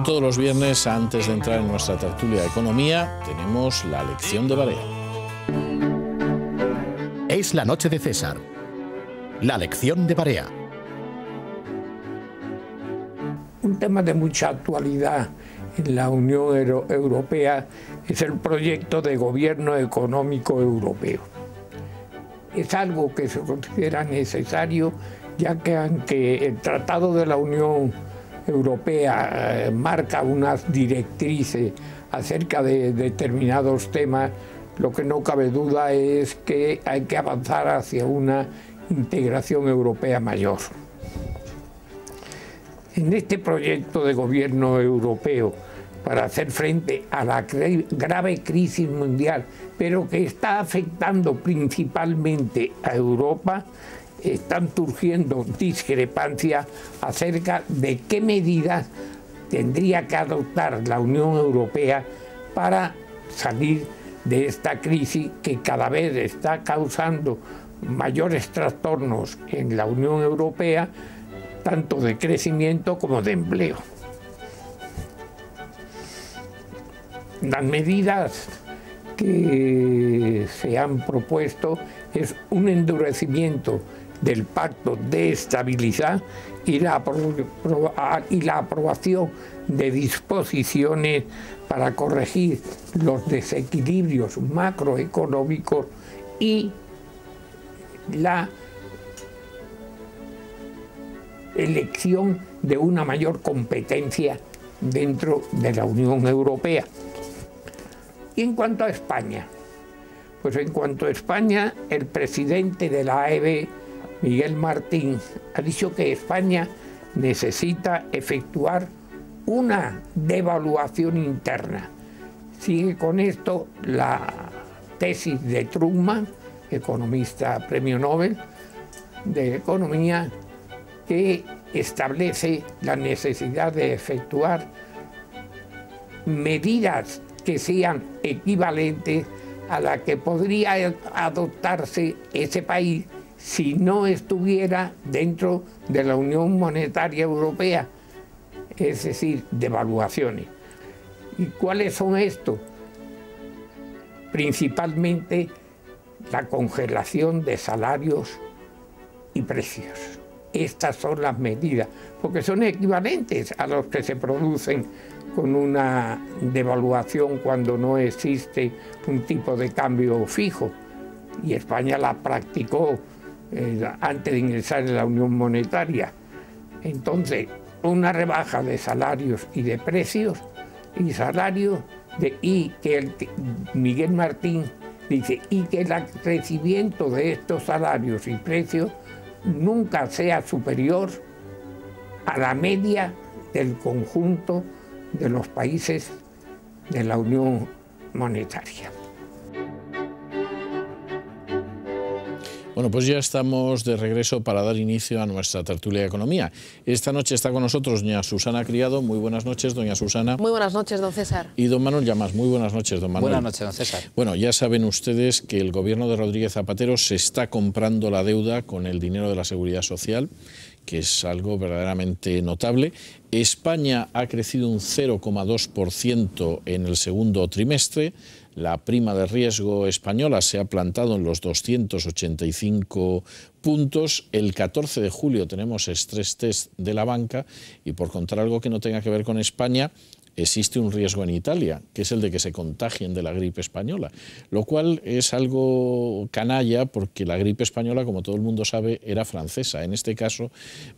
Como todos los viernes, antes de entrar en nuestra tertulia de economía, tenemos la lección de Barea. Es la noche de César. La lección de Barea. Un tema de mucha actualidad en la Unión Europea es el proyecto de gobierno económico europeo. Es algo que se considera necesario, ya que aunque el Tratado de la Unión Europea marca unas directrices acerca de determinados temas, lo que no cabe duda es que hay que avanzar hacia una integración europea mayor. En este proyecto de gobierno europeo, para hacer frente a la grave crisis mundial, pero que está afectando principalmente a Europa, están surgiendo discrepancias acerca de qué medidas tendría que adoptar la Unión Europea para salir de esta crisis que cada vez está causando mayores trastornos en la Unión Europea, tanto de crecimiento como de empleo. Las medidas que se han propuesto es un endurecimiento del Pacto de Estabilidad y la aprobación de disposiciones para corregir los desequilibrios macroeconómicos y la elección de una mayor competencia dentro de la Unión Europea. Y en cuanto a España, pues en cuanto a España, el presidente de la AEB, Miguel Martín, ha dicho que España necesita efectuar una devaluación interna. Sigue con esto la tesis de Truman, economista premio Nobel de Economía, que establece la necesidad de efectuar medidas que sean equivalentes a la que podría adoptarse ese país si no estuviera dentro de la Unión Monetaria Europea, es decir, devaluaciones. ¿Y cuáles son estos? Principalmente la congelación de salarios y precios. Estas son las medidas, porque son equivalentes a los que se producen con una devaluación cuando no existe un tipo de cambio fijo. Y España la practicó antes de ingresar en la Unión Monetaria. Entonces, una rebaja de salarios y de precios y salarios, Miguel Martín dice, y que el crecimiento de estos salarios y precios nunca sea superior a la media del conjunto de los países de la Unión Monetaria. Bueno, pues ya estamos de regreso para dar inicio a nuestra tertulia de economía. Esta noche está con nosotros doña Susana Criado. Muy buenas noches, doña Susana. Muy buenas noches, don César. Y don Manuel Llamas. Muy buenas noches, don Manuel. Buenas noches, don César. Bueno, ya saben ustedes que el gobierno de Rodríguez Zapatero se está comprando la deuda con el dinero de la Seguridad Social, que es algo verdaderamente notable. España ha crecido un 0,2% en el segundo trimestre. La prima de riesgo española se ha plantado en los 285 puntos. El 14 de julio tenemos stress test de la banca y, por contar algo que no tenga que ver con España, existe un riesgo en Italia, que es el de que se contagien de la gripe española, lo cual es algo canalla porque la gripe española, como todo el mundo sabe, era francesa. En este caso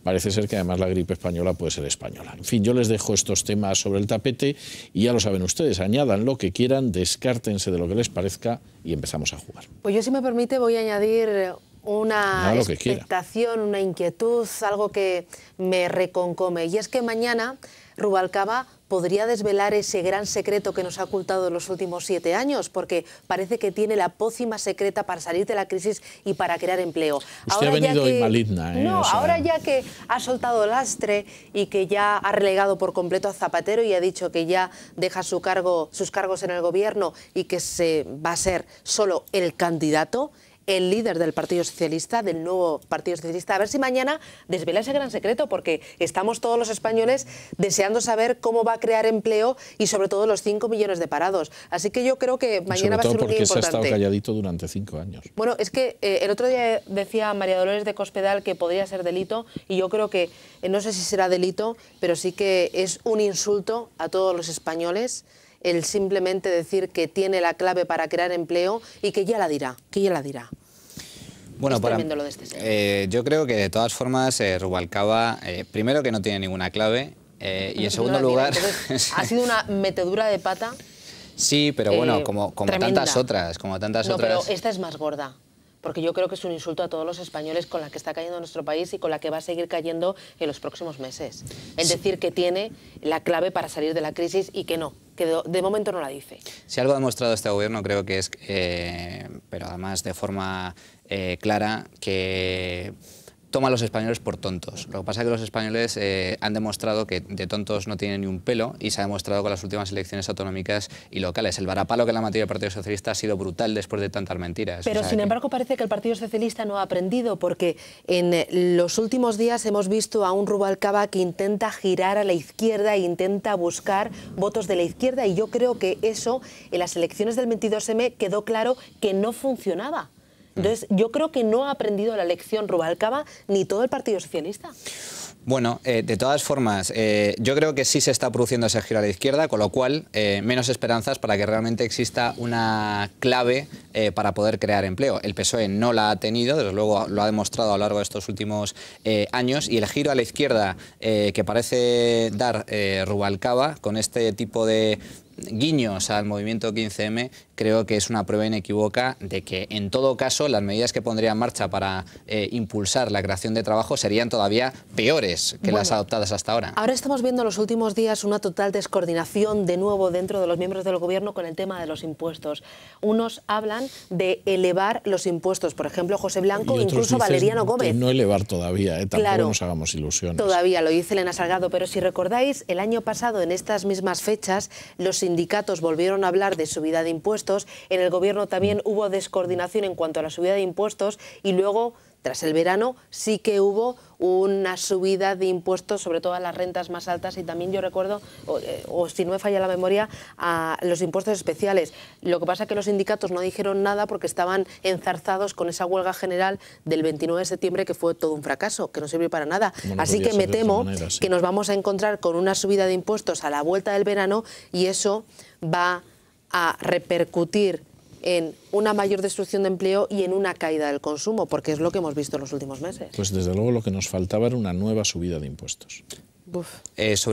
parece ser que además la gripe española puede ser española. En fin, yo les dejo estos temas sobre el tapete y ya lo saben ustedes, añadan lo que quieran, descártense de lo que les parezca y empezamos a jugar. Pues yo, si me permite, voy a añadir una expectación, una inquietud, algo que me reconcome, y es que mañana Rubalcaba podría desvelar ese gran secreto que nos ha ocultado en los últimos 7 años, porque parece que tiene la pócima secreta para salir de la crisis y para crear empleo. Usted ha venido hoy maligna, ¿eh? No, o sea, ahora ya que ha soltado lastre y que ya ha relegado por completo a Zapatero y ha dicho que ya deja sus cargos en el gobierno y que se va a ser solo el candidato, el líder del Partido Socialista, del nuevo Partido Socialista. A ver si mañana desvela ese gran secreto, porque estamos todos los españoles deseando saber cómo va a crear empleo y sobre todo los 5 millones de parados. Así que yo creo que mañana va a ser un día importante. Sobre todo porque se ha estado calladito durante 5 años. Bueno, es que el otro día decía María Dolores de Cospedal que podría ser delito, y yo creo que, no sé si será delito, pero sí que es un insulto a todos los españoles el simplemente decir que tiene la clave para crear empleo y que ya la dirá, Bueno, lo de este señor. yo creo que de todas formas Rubalcaba, primero que no tiene ninguna clave, y en segundo lugar... ha sido una metedura de pata. Sí, pero bueno, como tantas otras. Pero esta es más gorda, porque yo creo que es un insulto a todos los españoles con la que está cayendo nuestro país y con la que va a seguir cayendo en los próximos meses. Es decir, que tiene la clave para salir de la crisis y que no, que de momento no la dice. Si algo ha demostrado este gobierno, creo que es, pero además de forma clara, que toma a los españoles por tontos. Lo que pasa es que los españoles han demostrado que de tontos no tienen ni un pelo, y se ha demostrado con las últimas elecciones autonómicas y locales. El varapalo que en la materia del Partido Socialista ha sido brutal después de tantas mentiras. Pero sin embargo parece que el Partido Socialista no ha aprendido, porque en los últimos días hemos visto a un Rubalcaba que intenta girar a la izquierda e intenta buscar votos de la izquierda, y yo creo que eso en las elecciones del 22M quedó claro que no funcionaba. Entonces, yo creo que no ha aprendido la lección Rubalcaba ni todo el Partido Socialista. Bueno, de todas formas, yo creo que sí se está produciendo ese giro a la izquierda, con lo cual menos esperanzas para que realmente exista una clave para poder crear empleo. El PSOE no la ha tenido, desde luego lo ha demostrado a lo largo de estos últimos años, y el giro a la izquierda que parece dar Rubalcaba con este tipo de guiños al movimiento 15M, creo que es una prueba inequívoca de que, en todo caso, las medidas que pondría en marcha para impulsar la creación de trabajo serían todavía peores que las adoptadas hasta ahora. Ahora estamos viendo en los últimos días una total descoordinación de nuevo dentro de los miembros del gobierno con el tema de los impuestos. Unos hablan de elevar los impuestos, por ejemplo, José Blanco, incluso Valeriano Gómez. No elevar todavía, tampoco nos hagamos ilusiones. Todavía, lo dice Elena Salgado, pero si recordáis, el año pasado, en estas mismas fechas, los sindicatos volvieron a hablar de subida de impuestos. En el gobierno también hubo descoordinación en cuanto a la subida de impuestos, y luego, tras el verano, sí que hubo una subida de impuestos, sobre todo a las rentas más altas, y también yo recuerdo, o si no me falla la memoria, a los impuestos especiales. Lo que pasa es que los sindicatos no dijeron nada porque estaban enzarzados con esa huelga general del 29 de septiembre, que fue todo un fracaso, que no sirvió para nada. Así que me temo que nos vamos a encontrar con una subida de impuestos a la vuelta del verano, y eso va a repercutir en una mayor destrucción de empleo y en una caída del consumo, porque es lo que hemos visto en los últimos meses. Pues desde luego lo que nos faltaba era una nueva subida de impuestos. Yo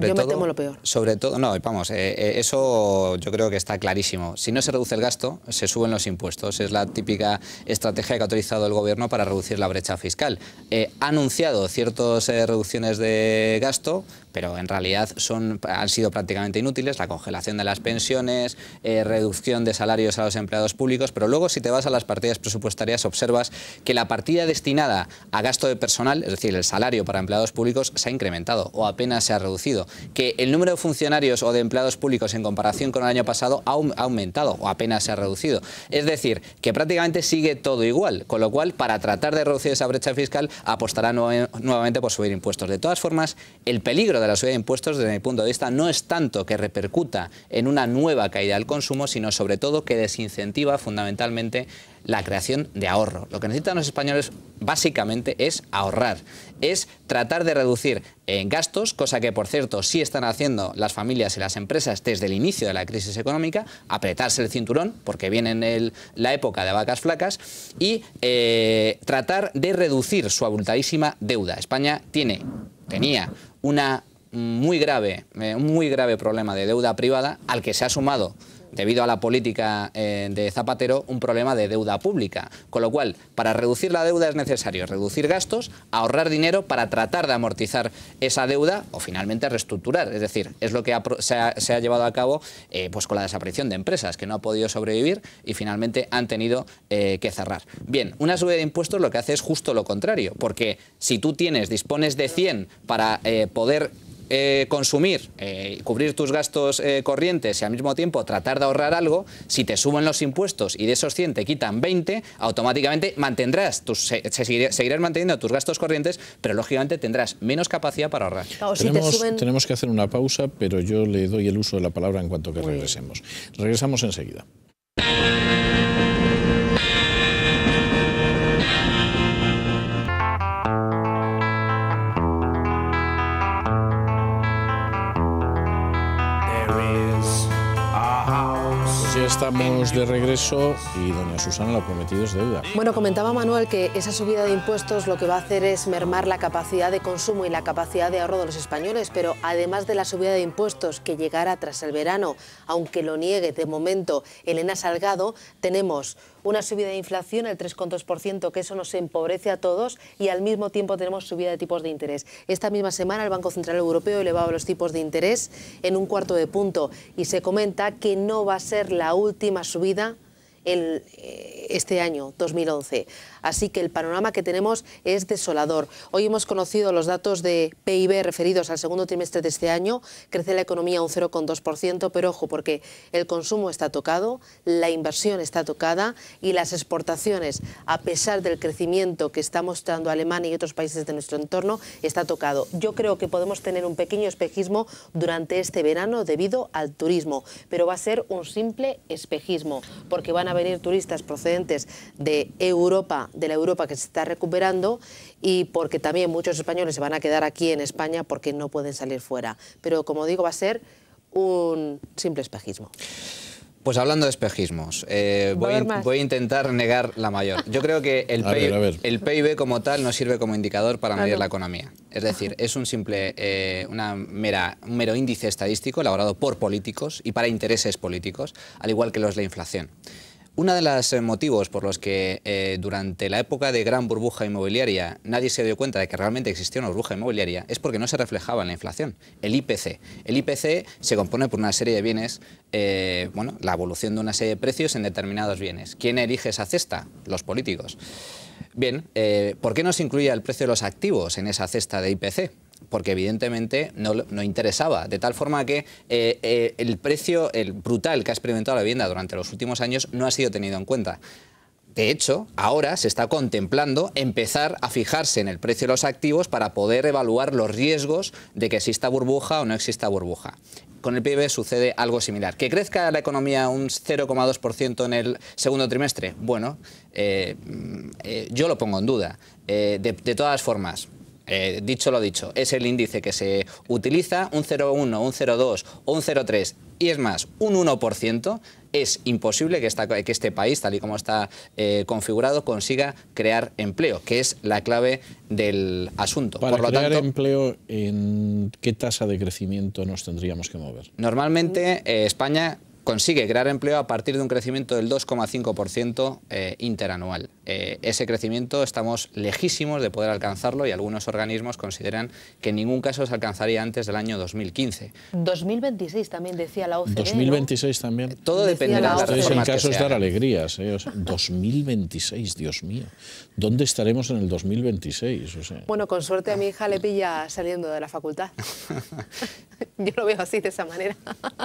me temo lo peor. Sobre todo, no, vamos, eso yo creo que está clarísimo. Si no se reduce el gasto, se suben los impuestos. Es la típica estrategia que ha utilizado el gobierno para reducir la brecha fiscal. Ha anunciado ciertas reducciones de gasto, pero en realidad han sido prácticamente inútiles. La congelación de las pensiones, reducción de salarios a los empleados públicos, pero luego, si te vas a las partidas presupuestarias, observas que la partida destinada a gasto de personal, es decir, el salario para empleados públicos, se ha incrementado o apenas se ha reducido, que el número de funcionarios o de empleados públicos en comparación con el año pasado ha aumentado o apenas se ha reducido. Es decir, que prácticamente sigue todo igual, con lo cual, para tratar de reducir esa brecha fiscal, apostará nuevamente por subir impuestos. De todas formas, el peligro de la subida de impuestos, desde mi punto de vista, no es tanto que repercuta en una nueva caída del consumo, sino sobre todo que desincentiva fundamentalmente la creación de ahorro. Lo que necesitan los españoles básicamente es ahorrar, es tratar de reducir gastos, cosa que, por cierto, sí están haciendo las familias y las empresas desde el inicio de la crisis económica, apretarse el cinturón, porque viene la época de vacas flacas, y tratar de reducir su abultadísima deuda. España tenía un muy grave problema de deuda privada, al que se ha sumado, debido a la política de Zapatero, un problema de deuda pública. Con lo cual, para reducir la deuda es necesario reducir gastos, ahorrar dinero para tratar de amortizar esa deuda o finalmente reestructurar. Es decir, es lo que se ha llevado a cabo pues con la desaparición de empresas que no ha podido sobrevivir y finalmente han tenido que cerrar. Bien, una subida de impuestos lo que hace es justo lo contrario, porque si tú dispones de 100 para poder consumir, cubrir tus gastos corrientes y al mismo tiempo tratar de ahorrar algo, si te suben los impuestos y de esos 100 te quitan 20, automáticamente seguirás manteniendo tus gastos corrientes, pero lógicamente tendrás menos capacidad para ahorrar. Claro, Tenemos que hacer una pausa, pero yo le doy el uso de la palabra en cuanto que regresemos. Regresamos enseguida. Ya estamos de regreso y doña Susana, lo prometido es deuda. Bueno, comentaba Manuel que esa subida de impuestos lo que va a hacer es mermar la capacidad de consumo y la capacidad de ahorro de los españoles, pero además de la subida de impuestos que llegará tras el verano, aunque lo niegue de momento Elena Salgado, tenemos una subida de inflación, el 3,2%, que eso nos empobrece a todos, y al mismo tiempo tenemos subida de tipos de interés. Esta misma semana el Banco Central Europeo elevaba los tipos de interés en 1/4 punto y se comenta que no va a ser la última subida este año, 2011. Así que el panorama que tenemos es desolador. Hoy hemos conocido los datos de PIB referidos al segundo trimestre de este año. Crece la economía un 0,2%, pero ojo, porque el consumo está tocado, la inversión está tocada y las exportaciones, a pesar del crecimiento que está mostrando Alemania y otros países de nuestro entorno, está tocado. Yo creo que podemos tener un pequeño espejismo durante este verano debido al turismo, pero va a ser un simple espejismo, porque van a venir turistas procedentes de Europa, de la Europa que se está recuperando, y porque también muchos españoles se van a quedar aquí en España porque no pueden salir fuera. Pero como digo, va a ser un simple espejismo. Pues hablando de espejismos, voy a intentar negar la mayor. Yo creo que el PIB como tal no sirve como indicador para medir la economía. Es decir, es un mero índice estadístico elaborado por políticos y para intereses políticos, al igual que los de la inflación. Uno de los motivos por los que durante la época de gran burbuja inmobiliaria nadie se dio cuenta de que realmente existía una burbuja inmobiliaria es porque no se reflejaba en la inflación, el IPC. El IPC se compone por una serie de bienes, la evolución de una serie de precios en determinados bienes. ¿Quién elige esa cesta? Los políticos. Bien, ¿por qué no se incluye el precio de los activos en esa cesta de IPC? Porque evidentemente no interesaba, de tal forma que el precio brutal que ha experimentado la vivienda durante los últimos años no ha sido tenido en cuenta. De hecho, ahora se está contemplando empezar a fijarse en el precio de los activos para poder evaluar los riesgos de que exista burbuja o no exista burbuja. Con el PIB sucede algo similar. ¿Que crezca la economía un 0,2% en el segundo trimestre? Bueno, yo lo pongo en duda. De todas formas, dicho lo dicho, es el índice que se utiliza, un 0,1, un 0,2 o un 0,3, y es más, un 1%, es imposible que este país, tal y como está configurado, consiga crear empleo, que es la clave del asunto. Para crear empleo, ¿en qué tasa de crecimiento nos tendríamos que mover? Normalmente España consigue crear empleo a partir de un crecimiento del 2,5% interanual. Ese crecimiento estamos lejísimos de poder alcanzarlo y algunos organismos consideran que en ningún caso se alcanzaría antes del año 2015. 2026 también decía la OCDE, 2026 ¿no? También. Todo dependerá de las reformas que se hagan. En caso es dar alegrías. 2026, Dios mío. ¿Dónde estaremos en el 2026? O sea. Bueno, con suerte a mi hija le pilla saliendo de la facultad. Yo lo veo así, de esa manera.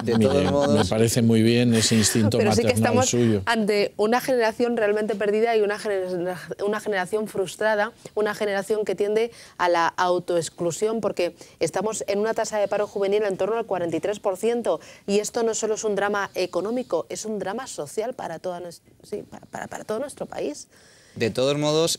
De todos modos, me parece muy bien ese instinto maternal suyo. Pero sí que estamos ante una generación realmente perdida y una generación frustrada, una generación que tiende a la autoexclusión, porque estamos en una tasa de paro juvenil en torno al 43%, y esto no solo es un drama económico, es un drama social para todo nuestro país. De todos modos,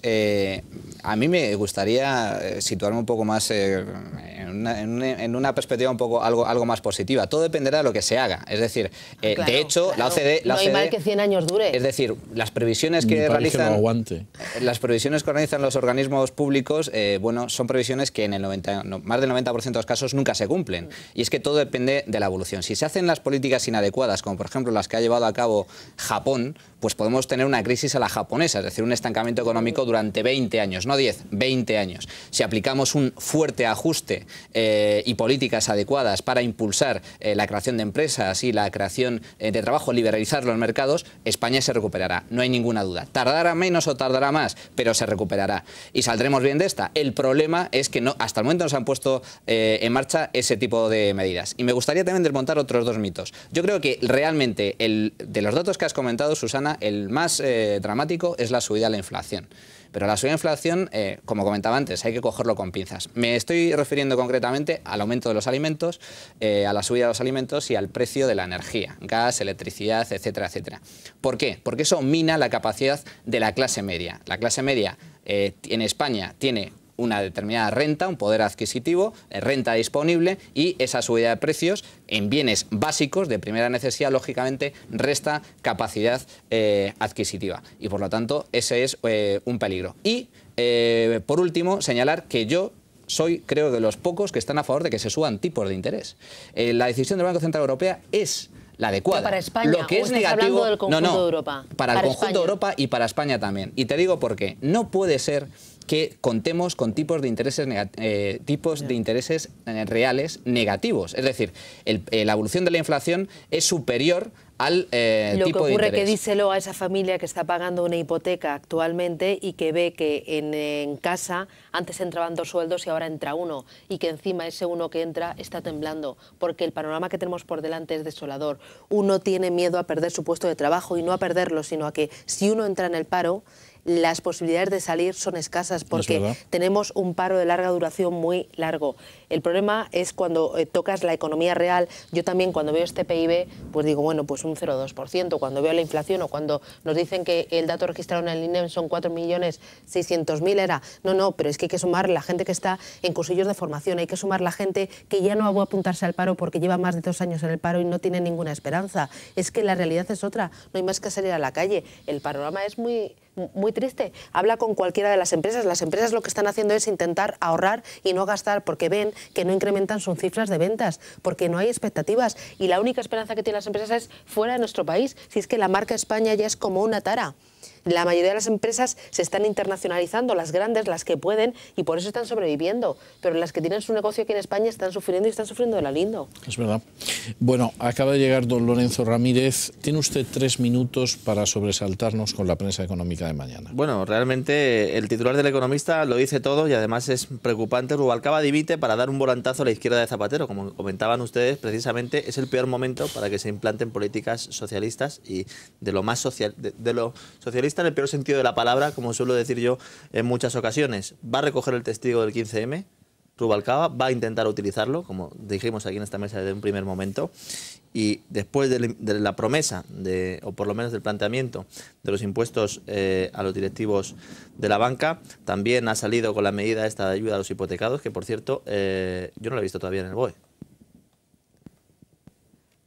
a mí me gustaría situarme un poco más en una perspectiva un poco algo más positiva. Todo dependerá de lo que se haga. Es decir, claro, de hecho, claro. la OCDE... No hay mal que 100 años dure. Es decir, las previsiones que realizan... Las previsiones que organizan los organismos públicos, son previsiones que en más del 90% de los casos nunca se cumplen. Y es que todo depende de la evolución. Si se hacen las políticas inadecuadas, como por ejemplo las que ha llevado a cabo Japón, pues podemos tener una crisis a la japonesa, es decir, un estancamiento económico durante 20 años, no 10, 20 años. Si aplicamos un fuerte ajuste y políticas adecuadas para impulsar la creación de empresas y la creación de trabajo, liberalizar los mercados, España se recuperará, no hay ninguna duda. Tardará menos o tardará más, pero se recuperará y saldremos bien de esta. El problema es que hasta el momento no se han puesto en marcha ese tipo de medidas. Y me gustaría también desmontar otros dos mitos. Yo creo que realmente de los datos que has comentado, Susana, el más dramático es la subida de la inflación. Pero la subida de inflación, como comentaba antes, hay que cogerlo con pinzas. Me estoy refiriendo concretamente al aumento de los alimentos, a la subida de los alimentos y al precio de la energía, gas, electricidad, etcétera, etcétera. ¿Por qué? Porque eso mina la capacidad de la clase media. La clase media en España tiene una determinada renta, un poder adquisitivo, renta disponible, y esa subida de precios en bienes básicos de primera necesidad, lógicamente, resta capacidad adquisitiva. Y por lo tanto, ese es un peligro. Y, por último, señalar que yo soy, creo, de los pocos que están a favor de que se suban tipos de interés. La decisión del Banco Central Europeo es la adecuada. ¿Pero para España? Lo que es negativo, del conjunto de Europa? Para el conjunto de Europa y para España también. Y te digo por qué. No puede ser que contemos con tipos de intereses, reales negativos. Es decir, la evolución de la inflación es superior al tipo de interés. Lo que ocurre que díselo a esa familia que está pagando una hipoteca actualmente y que ve que en casa antes entraban 2 sueldos y ahora entra uno, y que encima ese uno que entra está temblando, porque el panorama que tenemos por delante es desolador. Uno tiene miedo a perder su puesto de trabajo, y no a perderlo, sino a que si uno entra en el paro, las posibilidades de salir son escasas, porque tenemos un paro de larga duración muy largo. El problema es cuando tocas la economía real. Yo también, cuando veo este PIB, pues digo, bueno, pues un 0,2%. Cuando veo la inflación, o cuando nos dicen que el dato registrado en el INEM son 4.600.000 era... No, pero es que hay que sumar la gente que está en cursillos de formación, hay que sumar la gente que ya no va a apuntarse al paro porque lleva más de 2 años en el paro y no tiene ninguna esperanza. Es que la realidad es otra, no hay más que salir a la calle. El panorama es muy triste. Habla con cualquiera de las empresas. Las empresas lo que están haciendo es intentar ahorrar y no gastar, porque ven que no incrementan sus cifras de ventas, porque no hay expectativas, y la única esperanza que tienen las empresas es fuera de nuestro país. Si es que la marca España ya es como una tara. La mayoría de las empresas se están internacionalizando, las grandes, las que pueden, y por eso están sobreviviendo. Pero las que tienen su negocio aquí en España están sufriendo, y están sufriendo de la lindo. Es verdad. Bueno, acaba de llegar don Lorenzo Ramírez. Tiene usted 3 minutos para sobresaltarnos con la prensa económica de mañana. Bueno, realmente el titular del Economista lo dice todo, y además es preocupante. Rubalcaba dimite para dar un volantazo a la izquierda de Zapatero. Como comentaban ustedes, precisamente es el peor momento para que se implanten políticas socialistas, y de lo más de lo socialista en el peor sentido de la palabra, como suelo decir yo en muchas ocasiones. Va a recoger el testigo del 15M, Rubalcaba, va a intentar utilizarlo, como dijimos aquí en esta mesa desde un primer momento, y después de la promesa, o por lo menos del planteamiento de los impuestos a los directivos de la banca, también ha salido con la medida esta de ayuda a los hipotecados, que por cierto yo no la he visto todavía en el BOE.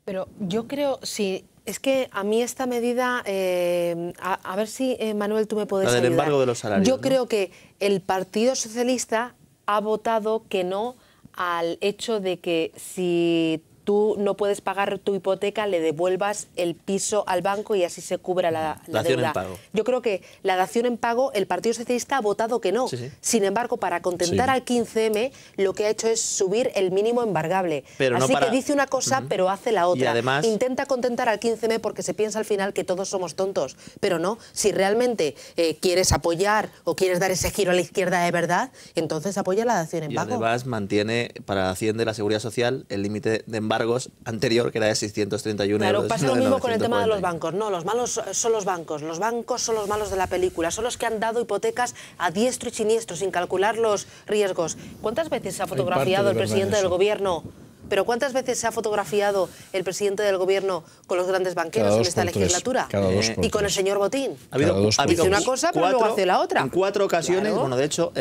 Pero yo creo, sí. Es que a mí esta medida, a ver si, Manuel, tú me puedes ayudar. La del embargo de los salarios. Yo creo que el Partido Socialista ha votado que no al hecho de que si tú no puedes pagar tu hipoteca, le devuelvas el piso al banco y así se cubra la deuda. En pago. Yo creo que la dación en pago, el Partido Socialista ha votado que no. Sí. Sin embargo, para contentar al 15M, lo que ha hecho es subir el mínimo embargable. Pero así no para... que dice una cosa, pero hace la otra. Y además... Intenta contentar al 15M porque se piensa al final que todos somos tontos. Pero no, si realmente quieres apoyar o quieres dar ese giro a la izquierda de verdad, entonces apoya la dación en pago. Y además mantiene para Hacienda y la Seguridad Social el límite de embargos anterior, que era de 631 claro, euros. Pasa lo mismo con el tema de los bancos. No, los malos son los bancos son los malos de la película, son los que han dado hipotecas a diestro y siniestro sin calcular los riesgos. ¿Cuántas veces se ha fotografiado el presidente del gobierno? Pero ¿cuántas veces se ha fotografiado el presidente del gobierno con los grandes banqueros en esta legislatura? Y con el señor Botín. Ha habido una cosa, pero luego hace la otra. En 4 ocasiones, claro. Bueno, de hecho,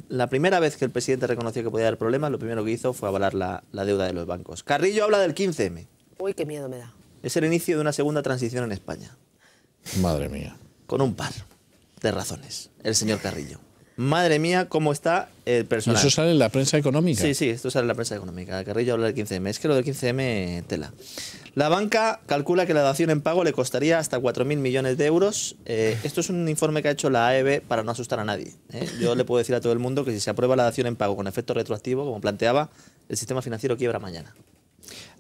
la primera vez que el presidente reconoció que podía haber problemas, lo primero que hizo fue avalar la deuda de los bancos. Carrillo habla del 15M. Uy, qué miedo me da. Es el inicio de una segunda transición en España. Madre mía. Con un par de razones, el señor Carrillo. Madre mía, cómo está el personal. ¿Y eso sale en la prensa económica? Sí, esto sale en la prensa económica. Carrillo habla del 15M. Es que lo del 15M, tela. La banca calcula que la dación en pago le costaría hasta 4.000 millones de euros. Esto es un informe que ha hecho la AEB para no asustar a nadie. Yo le puedo decir a todo el mundo que si se aprueba la dación en pago con efecto retroactivo, como planteaba, el sistema financiero quiebra mañana.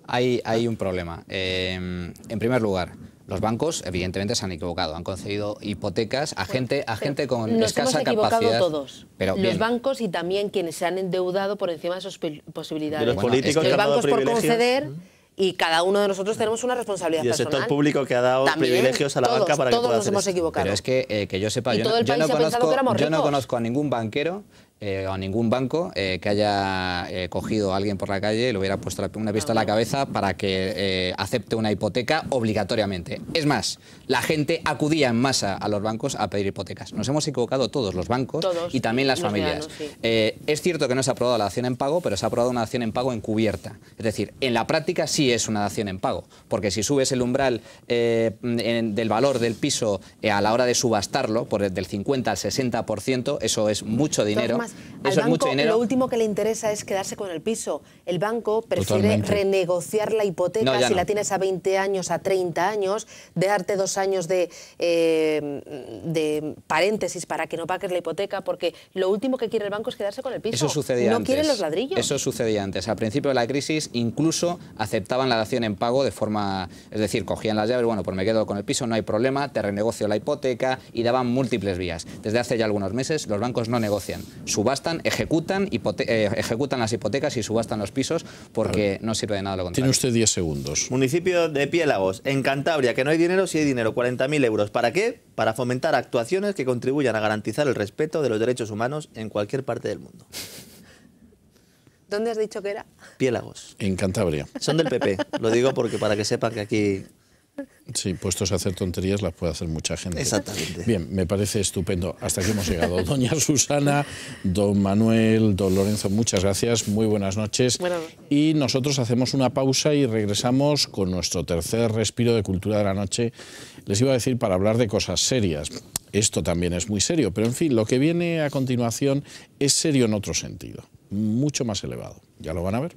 Hay un problema. En primer lugar, los bancos evidentemente se han equivocado, han concedido hipotecas a gente con escasa capacidad. Nos hemos equivocado todos, pero los bancos y también quienes se han endeudado por encima de sus posibilidades. Y los políticos los bancos por conceder y cada uno de nosotros tenemos una responsabilidad personal. Y el sector público que ha dado también, privilegios a la banca para que pueda hacer. Todos nos hemos equivocado. Pero es que yo sepa, yo no conozco a ningún banquero o a ningún banco que haya cogido a alguien por la calle y le hubiera puesto una pistola a la cabeza para que acepte una hipoteca obligatoriamente. Es más, la gente acudía en masa a los bancos a pedir hipotecas. Nos hemos equivocado todos, los bancos y también las familias. Es cierto que no se ha aprobado la dación en pago, pero se ha aprobado una dación en pago encubierta. Es decir, en la práctica sí es una dación en pago, porque si subes el umbral del valor del piso a la hora de subastarlo, del 50 al 60%, eso es mucho dinero. Al banco lo último que le interesa es quedarse con el piso. El banco prefiere renegociar la hipoteca si la tienes a 20 años, a 30 años, de darte 2 años de paréntesis para que no pagues la hipoteca, porque lo último que quiere el banco es quedarse con el piso. Eso sucedía antes. No quieren los ladrillos. Eso sucedía antes. Al principio de la crisis incluso aceptaban la dación en pago de forma, es decir, cogían las llaves, bueno, pues me quedo con el piso, no hay problema, te renegocio la hipoteca y daban múltiples vías. Desde hace ya algunos meses los bancos no negocian. Subastan, ejecutan las hipotecas y subastan los pisos porque no sirve de nada lo contrario. Tiene usted 10 segundos. Municipio de Piélagos, en Cantabria, que no hay dinero, sí hay dinero, 40.000 euros. ¿Para qué? Para fomentar actuaciones que contribuyan a garantizar el respeto de los derechos humanos en cualquier parte del mundo. ¿Dónde has dicho que era? Piélagos. En Cantabria. Son del PP, lo digo porque para que sepan que aquí... Sí, puestos a hacer tonterías las puede hacer mucha gente. Exactamente. Bien, me parece estupendo. Hasta aquí hemos llegado. Doña Susana, don Manuel, don Lorenzo, muchas gracias. Muy buenas noches. Y nosotros hacemos una pausa y regresamos con nuestro tercer respiro de Cultura de la Noche. Les iba a decir para hablar de cosas serias. Esto también es muy serio, pero en fin, lo que viene a continuación es serio en otro sentido, mucho más elevado. Ya lo van a ver.